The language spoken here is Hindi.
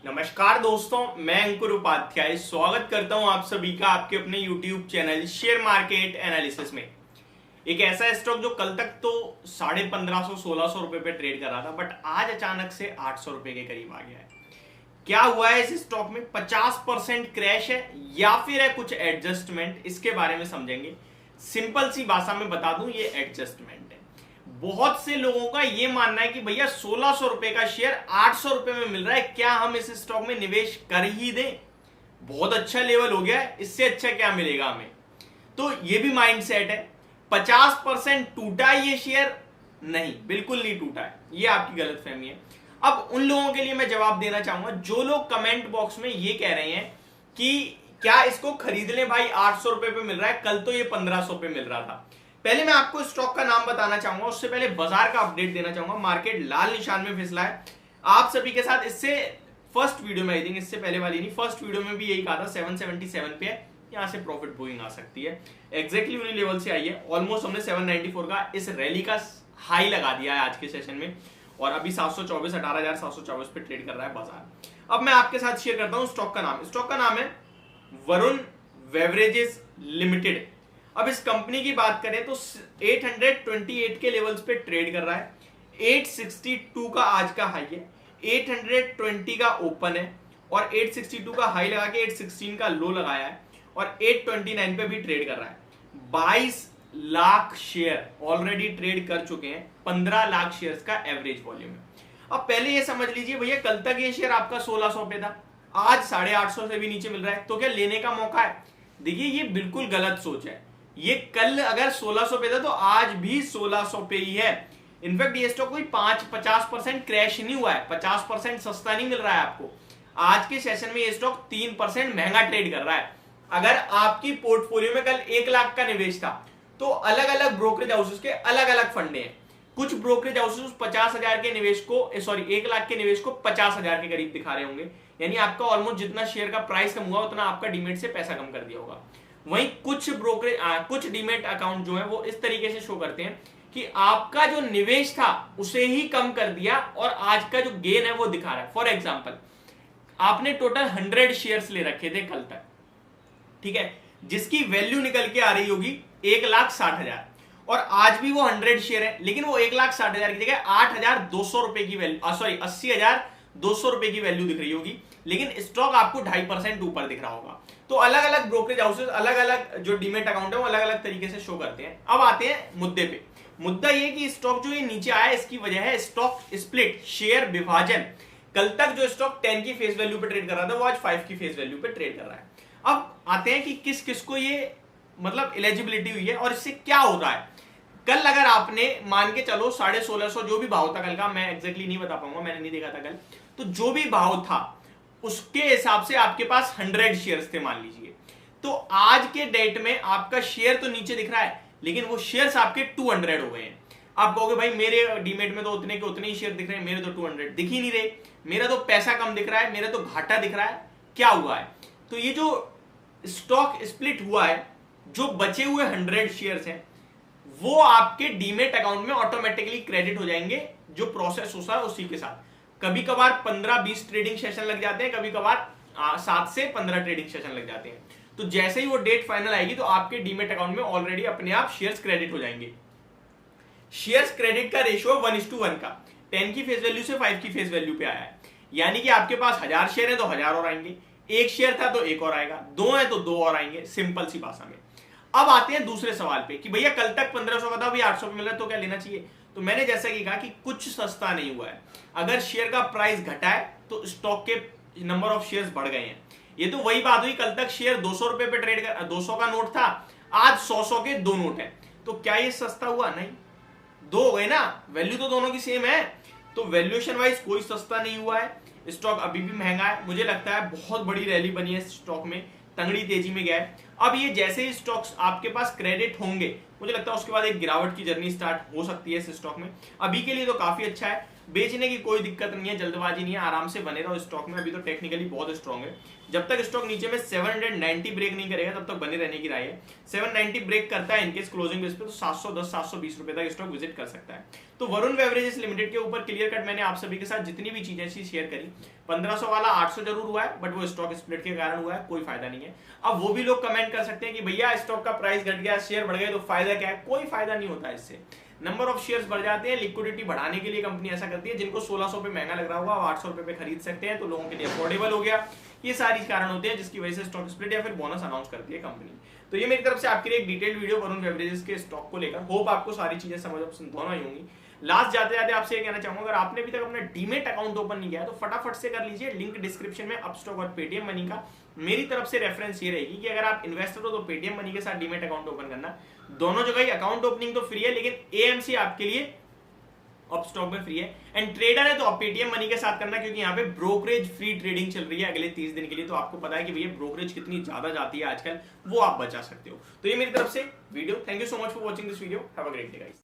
नमस्कार दोस्तों, मैं अंकुर उपाध्याय स्वागत करता हूं आप सभी का आपके अपने YouTube channel share market analysis में। एक ऐसा स्टॉक जो कल तक तो 1550-1600 रुपए पे ट्रेड कर रहा था, बट आज अचानक से 800 रुपए के करीब आ गया है। क्या हुआ है इस स्टॉक में? 50% क्रैश है या फिर है कुछ एडजस्टमेंट, इसके बारे में समझेंगे। सिंपल सी भाषा में बता दूं, ये एडजस्टमेंट है। बहुत से लोगों का ये मानना है कि भैया 1600 रुपए का शेयर 800 रुपए में मिल रहा है, क्या हम इस स्टॉक में निवेश कर ही दें? बहुत अच्छा लेवल हो गया है, इससे अच्छा क्या मिलेगा हमें? तो ये भी माइंडसेट है। 50% टूटा ये शेयर? नहीं, बिल्कुल नहीं टूटा है, ये आपकी गलतफहमी है। अब उन लोगों के लिए मैं जवाब देना चाहूंगा जो लोग कमेंट बॉक्स में ये कह रहे हैं कि क्या इसको खरीद लें भाई, 800 रुपए पे मिल रहा है, कल तो ये 1500 पे मिल रहा था। पहले मैं आपको स्टॉक का नाम बताना चाहूंगा, उससे पहले बाजार का अपडेट देना चाहूंगा। मार्केट लाल निशान में फिसला है आप सभी के साथ। इससे फर्स्ट वीडियो में, आई थिंक इससे पहले वाली नहीं, फर्स्ट वीडियो में भी यही कहा था 777 पे है, यहां से प्रॉफिट बुकिंग आ सकती है। एग्जैक्टली उन्हीं लेवल से आई है। ऑलमोस्ट हमने 794 का इस रैली का हाई लगा दिया है आज के सेशन में, और अभी 724 18,724 पे ट्रेड कर रहा है बाजार। अब मैं आपके साथ शेयर करता हूं स्टॉक का नाम। स्टॉक का नाम है वरुण बेवरेजेस लिमिटेड। अब इस कंपनी की बात करें तो 828 के लेवल्स पे ट्रेड कर रहा है। 862 का आज का हाई है, 820 का ओपन है, और 862 का हाई लगा के 816 का लो लगाया है, और 829 पे भी ट्रेड कर रहा है। 22 लाख शेयर ऑलरेडी ट्रेड कर चुके हैं। 15 लाख शेयर्स का एवरेज वॉल्यूम है। अब पहले ये समझ लीजिए भैया, कल तक ये शेयर आपका 1600 पे था, आज 850 से भी नीचे मिल रहा है, तो क्या लेने का मौका है? देखिए, ये बिल्कुल गलत सोच है। ये कल अगर 1600 पे था तो आज भी 1600 पे ही है। इनफैक्ट ये स्टॉक कोई 50% क्रैश नहीं हुआ है, 50% सस्ता नहीं मिल रहा है आपको। आज के सेशन में ये स्टॉक 3% महंगा ट्रेड कर रहा है। अगर आपकी पोर्टफोलियो में कल 1 लाख का निवेश था तो अलग अलग ब्रोकरेज हाउसेस के अलग अलग फंडे हैं। कुछ ब्रोकरेज हाउसेस 50,000 के निवेश को 1 लाख के निवेश को 50,000 के करीब दिखा रहे होंगे, यानी आपका ऑलमोस्ट जितना शेयर का प्राइस कम हुआ उतना आपका डीमेट से पैसा कम कर दिया होगा। वहीं कुछ ब्रोकरेज कुछ डीमेट अकाउंट जो है वो इस तरीके से शो करते हैं कि आपका जो निवेश था उसे ही कम कर दिया और आज का जो गेन है वो दिखा रहा है। फॉर एग्जांपल, आपने टोटल 100 शेयर्स ले रखे थे कल तक, ठीक है, जिसकी वैल्यू निकल के आ रही होगी 1,60,000, और आज भी वो 100 शेयर है, लेकिन वो 1,60,000 की जगह 8,200 रुपए की वैल्यू, सॉरी 80,200 रुपए की वैल्यू दिख रही होगी, लेकिन स्टॉक आपको 2.5% ऊपर दिख रहा होगा। तो अलग अलग ब्रोकरेज हाउसेस, अलग अलग जो डीमेट अकाउंट है वो अलग अलग तरीके से शो करते हैं। अब आते हैं मुद्दे पे। मुद्दा ये कि स्टॉक जो ये नीचे आया, इसकी वजह है स्टॉक स्प्लिट, शेयर विभाजन। कल तक जो स्टॉक 10 की फेस वैल्यू पे ट्रेड कर रहा था वो आज 5 की फेस वैल्यू पे ट्रेड कर रहा है। अब आते हैं कि किस किस को ये मतलब एलिजिबिलिटी हुई है और इससे क्या हो रहा है। कल अगर आपने मान के चलो 1650 जो भी भाव था कल का, मैं एग्जैक्टली नहीं बता पाऊंगा, मैंने नहीं देखा था कल, तो जो भी भाव था उसके हिसाब से आपके पास 100 शेयर्स थे मान लीजिए, तो आज के डेट में आपका शेयर तो नीचे दिख रहा है, लेकिन वो शेयर्स आपके 200 हो गए हैं। आप कहोगे भाई मेरे डीमेट में तो उतने के उतने ही शेयर दिख रहे हैं, मेरे तो 200 दिख ही नहीं रहे, मेरा तो पैसा कम दिख रहा है, मेरा तो घाटा दिख रहा है, क्या हुआ है? तो ये जो स्टॉक स्प्लिट हुआ है, जो बचे हुए 100 शेयर्स हैं वो आपके डीमेट अकाउंट में ऑटोमेटिकली क्रेडिट हो जाएंगे, जो प्रोसेस होता है उसी के साथ। कभी कभार 15-20 ट्रेडिंग सेशन लग जाते हैं, कभी कभार 7 से 15 ट्रेडिंग सेशन लग जाते हैं। तो जैसे ही वो डेट फाइनल आएगी तो आपके डीमेट अकाउंट में ऑलरेडी अपने आप शेयर्स क्रेडिट हो जाएंगे। शेयर्स क्रेडिट का रेशियो 1:1 का, 10 की फेस वैल्यू से 5 की फेस वैल्यू पे आया है, यानी कि आपके पास 1000 शेयर है तो 1000 और आएंगे, 1 शेयर था तो 1 और आएगा, 2 है तो 2 और आएंगे, सिंपल सी भाषा में। अब आते हैं दूसरे सवाल पे कि भैया कल तक 1500 का था, अभी 800 पे मिल रहा है, तो क्या लेना चाहिए? तो मैंने जैसा कि कहा कि कुछ सस्ता नहीं हुआ है। अगर शेयर का प्राइस घटा है तो स्टॉक के नंबर ऑफ शेयर्स बढ़ गए हैं। ये तो वही बात हुई, कल तक शेयर 200 रुपए पे ट्रेड कर, 200 का नोट था, आज 100 के 2 नोट है, तो क्या ये सस्ता हुआ? नहीं, 2 हो गए ना, वैल्यू तो दोनों की सेम है, तो वैल्यूएशन वाइज कोई सस्ता नहीं हुआ है। स्टॉक अभी भी महंगा है। मुझे लगता है बहुत बड़ी रैली बनी है स्टॉक में, तंगड़ी तेजी में गया है। अब ये जैसे ही स्टॉक्स आपके पास क्रेडिट होंगे, मुझे लगता है उसके बाद एक गिरावट की जर्नी स्टार्ट हो सकती है इस स्टॉक में। अभी के लिए तो काफी अच्छा है। बेचने की कोई दिक्कत नहीं है, जल्दबाजी नहीं है, आराम से बने रहो स्टॉक में। अभी तो टेक्निकली बहुत स्ट्रॉन्ग है। जब तक स्टॉक नीचे में 790 ब्रेक नहीं करेगा तब तक बने रहने की राय है। 790 ब्रेक करता है इनकेस क्लोजिंग बेस पे तो 710 720 रुपए तक स्टॉक विजिट कर सकता है। तो वरुण बेवरेजेस लिमिटेड के ऊपर क्लियर कट मैंने आप सभी के साथ जितनी भी चीजें ऐसी शेयर करी, 1500 वाला 800 जरूर हुआ है, बट वो स्टॉक स्प्लिट के कारण हुआ है, कोई फायदा नहीं है। अब वो भी लोग कमेंट कर सकते हैं कि भैया स्टॉक का प्राइस घट गया, शेयर बढ़ गए तो फायदा क्या है? कोई फायदा नहीं होता इससे। नंबर ऑफ शेयर्स बढ़ जाते हैं, लिक्विडिटी बढ़ाने के लिए कंपनी ऐसा करती है। जिनको 1600 पे महंगा लग रहा होगा वो 800 रुपए पे खरीद सकते हैं, तो लोगों के लिए अफोर्डेबल हो गया। ये सारी कारण होते हैं जिसकी वजह से स्टॉक स्प्लिट या फिर बोनस अनाउंस करती है कंपनी। तो ये मेरी तरफ से आपके लिए एक डिटेल्ड वीडियो वरुण बेवरेजेस के स्टॉक को लेकर। होप आपको सारी चीजें समझ दोनों ही होंगी। लास्ट जाते जाते आपसे ये कहना चाहूंगा, अगर आपने अभी तक अपना डीमेट अकाउंट ओपन नहीं किया है तो फटाफट से कर लीजिए। लिंक डिस्क्रिप्शन में अपस्टॉक और पेटीएम मनी का। मेरी तरफ से रेफरेंस ये रहेगी कि अगर आप इन्वेस्टर हो तो पेटीएम मनी के साथ डीमेट अकाउंट ओपन करना। दोनों जगह ही अकाउंट ओपनिंग तो फ्री है, लेकिन एएमसी आपके लिए अपस्टॉक में फ्री है। एंड ट्रेडर है तो आप पेटीएम मनी के साथ करना, क्योंकि यहाँ पे ब्रोकरेज फ्री ट्रेडिंग चल रही है अगले 30 दिन के लिए। तो आपको पता है कि भैया ब्रोकरेज कितनी ज्यादा जाती है आजकल, वो आप बचा सकते हो। तो ये मेरी तरफ से video. Thank you so much for watching this video. Have a great day guys.